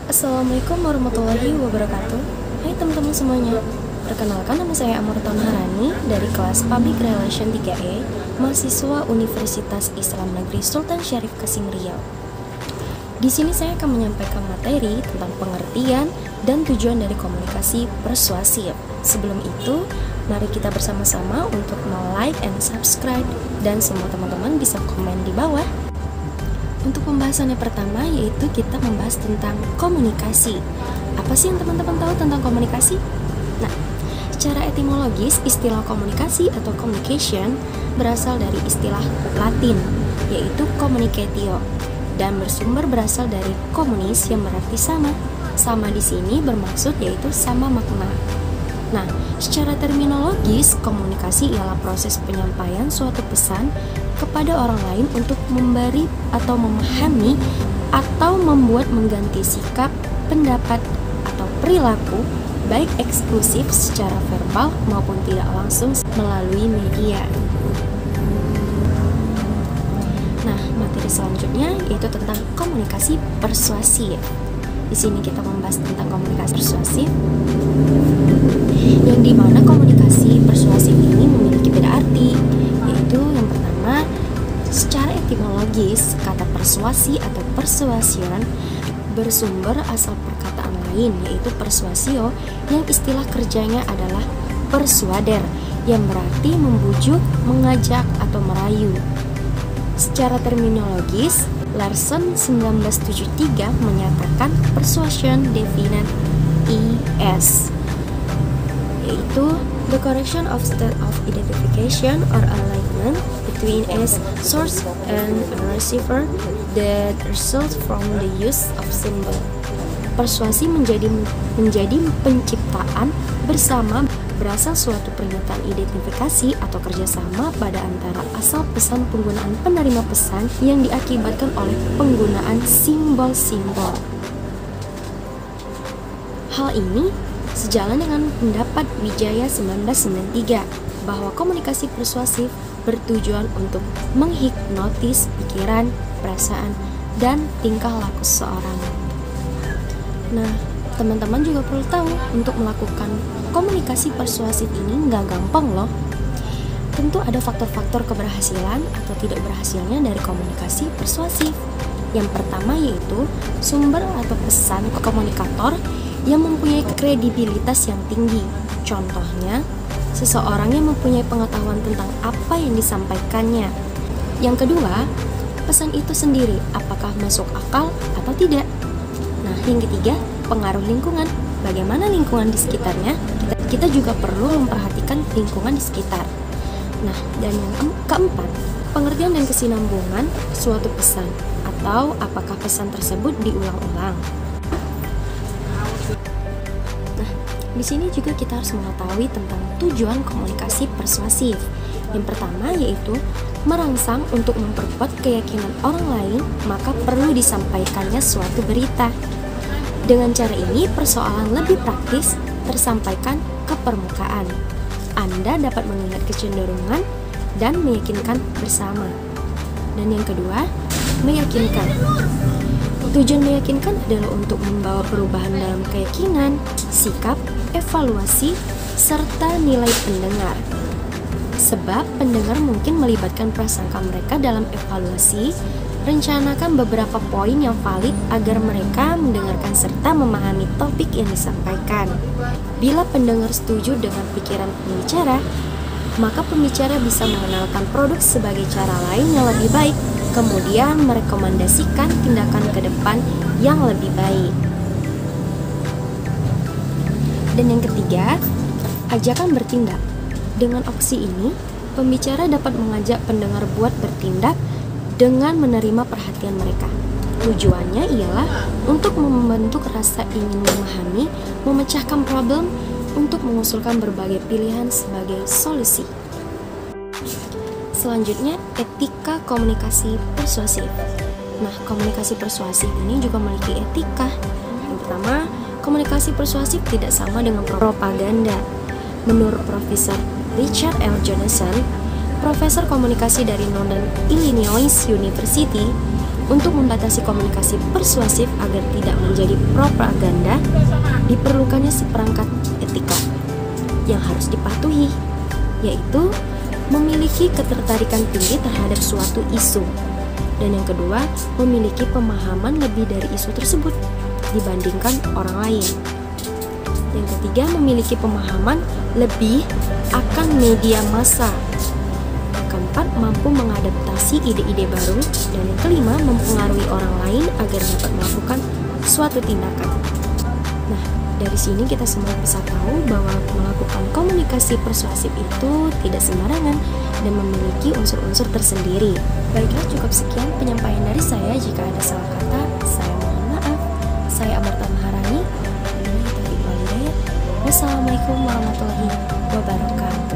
Assalamualaikum warahmatullahi wabarakatuh. Hai teman-teman semuanya. Perkenalkan, nama saya Amurta Maharani dari kelas Public Relation 3E, mahasiswa Universitas Islam Negeri Sultan Syarif Kasim Riau. Di sini saya akan menyampaikan materi tentang pengertian dan tujuan dari komunikasi persuasif. Sebelum itu, mari kita bersama-sama untuk like and subscribe, dan semua teman-teman bisa komen di bawah. Untuk pembahasan yang pertama, yaitu kita membahas tentang komunikasi. Apa sih yang teman-teman tahu tentang komunikasi? Nah, secara etimologis, istilah komunikasi atau communication berasal dari istilah Latin, yaitu communicatio, dan bersumber berasal dari communis yang berarti sama. Sama di sini bermaksud yaitu sama makna. Nah, secara terminologis, komunikasi ialah proses penyampaian suatu pesan kepada orang lain untuk memberi atau memahami atau membuat mengganti sikap, pendapat, atau perilaku baik eksklusif secara verbal maupun tidak langsung melalui media. Nah, materi selanjutnya yaitu tentang komunikasi persuasif. Di sini kita membahas tentang komunikasi persuasif, yang dimana komunikasi persuasif ini memiliki beda arti, yaitu yang pertama, secara etimologis, kata persuasi atau persuasion bersumber asal perkataan lain, yaitu persuasio, yang istilah kerjanya adalah persuader, yang berarti membujuk, mengajak, atau merayu. Secara terminologis, Larson 1973 menyatakan persuasion definite ES, yaitu the correction of state of identification or alignment between a source and a receiver that results from the use of symbol. Persuasi menjadi penciptaan bersama berasal suatu pernyataan identifikasi atau kerjasama pada antara asal pesan penggunaan penerima pesan yang diakibatkan oleh penggunaan simbol-simbol. Hal ini sejalan dengan pendapat Wijaya 1993 bahwa komunikasi persuasif bertujuan untuk menghipnotis pikiran, perasaan, dan tingkah laku seseorang. Nah, teman-teman juga perlu tahu untuk melakukan komunikasi persuasif ini nggak gampang loh. Tentu ada faktor-faktor keberhasilan atau tidak berhasilnya dari komunikasi persuasif. Yang pertama yaitu sumber atau pesan komunikator yang mempunyai kredibilitas yang tinggi. Contohnya, seseorang yang mempunyai pengetahuan tentang apa yang disampaikannya. Yang kedua, pesan itu sendiri apakah masuk akal atau tidak. Nah, yang ketiga, pengaruh lingkungan. Bagaimana lingkungan di sekitarnya? Kita juga perlu memperhatikan lingkungan di sekitar. Nah, dan yang keempat, pengertian dan kesinambungan suatu pesan, atau apakah pesan tersebut diulang-ulang. Nah, di sini juga kita harus mengetahui tentang tujuan komunikasi persuasif. Yang pertama yaitu merangsang untuk memperkuat keyakinan orang lain, maka perlu disampaikannya suatu berita. Dengan cara ini, persoalan lebih praktis tersampaikan ke permukaan. Anda dapat mengingat kecenderungan dan meyakinkan bersama. Dan yang kedua, meyakinkan. Tujuan meyakinkan adalah untuk membawa perubahan dalam keyakinan, sikap, evaluasi, serta nilai pendengar. Sebab pendengar mungkin melibatkan prasangka mereka dalam evaluasi. Rencanakan beberapa poin yang valid agar mereka mendengarkan serta memahami topik yang disampaikan. Bila pendengar setuju dengan pikiran pembicara, maka pembicara bisa mengenalkan produk sebagai cara lain yang lebih baik, kemudian merekomendasikan tindakan ke depan yang lebih baik. Dan yang ketiga, ajakan bertindak. Dengan opsi ini, pembicara dapat mengajak pendengar buat bertindak dengan menerima perhatian mereka. Tujuannya ialah untuk membentuk rasa ingin memahami, memecahkan problem, untuk mengusulkan berbagai pilihan sebagai solusi. Selanjutnya, etika komunikasi persuasif. Nah, komunikasi persuasif ini juga memiliki etika. Yang pertama, komunikasi persuasif tidak sama dengan propaganda. Menurut Profesor Richard L. Johnson, Profesor komunikasi dari Northern Illinois University, Untuk membatasi komunikasi persuasif agar tidak menjadi propaganda, diperlukannya seperangkat etika yang harus dipatuhi, yaitu memiliki ketertarikan tinggi terhadap suatu isu, dan yang kedua, memiliki pemahaman lebih dari isu tersebut dibandingkan orang lain. Yang ketiga, memiliki pemahaman lebih akan media massa. Yang keempat, mampu mengadaptasi ide-ide baru. Dan yang kelima, mempengaruhi orang lain agar dapat melakukan suatu tindakan. Nah, dari sini kita semua bisa tahu bahwa melakukan komunikasi persuasif itu tidak sembarangan dan memiliki unsur-unsur tersendiri. Baiklah, cukup sekian penyampaian dari saya. Jika ada salah kata, saya mohon maaf. Saya Amarta Maharani. Wassalamualaikum warahmatullahi wabarakatuh.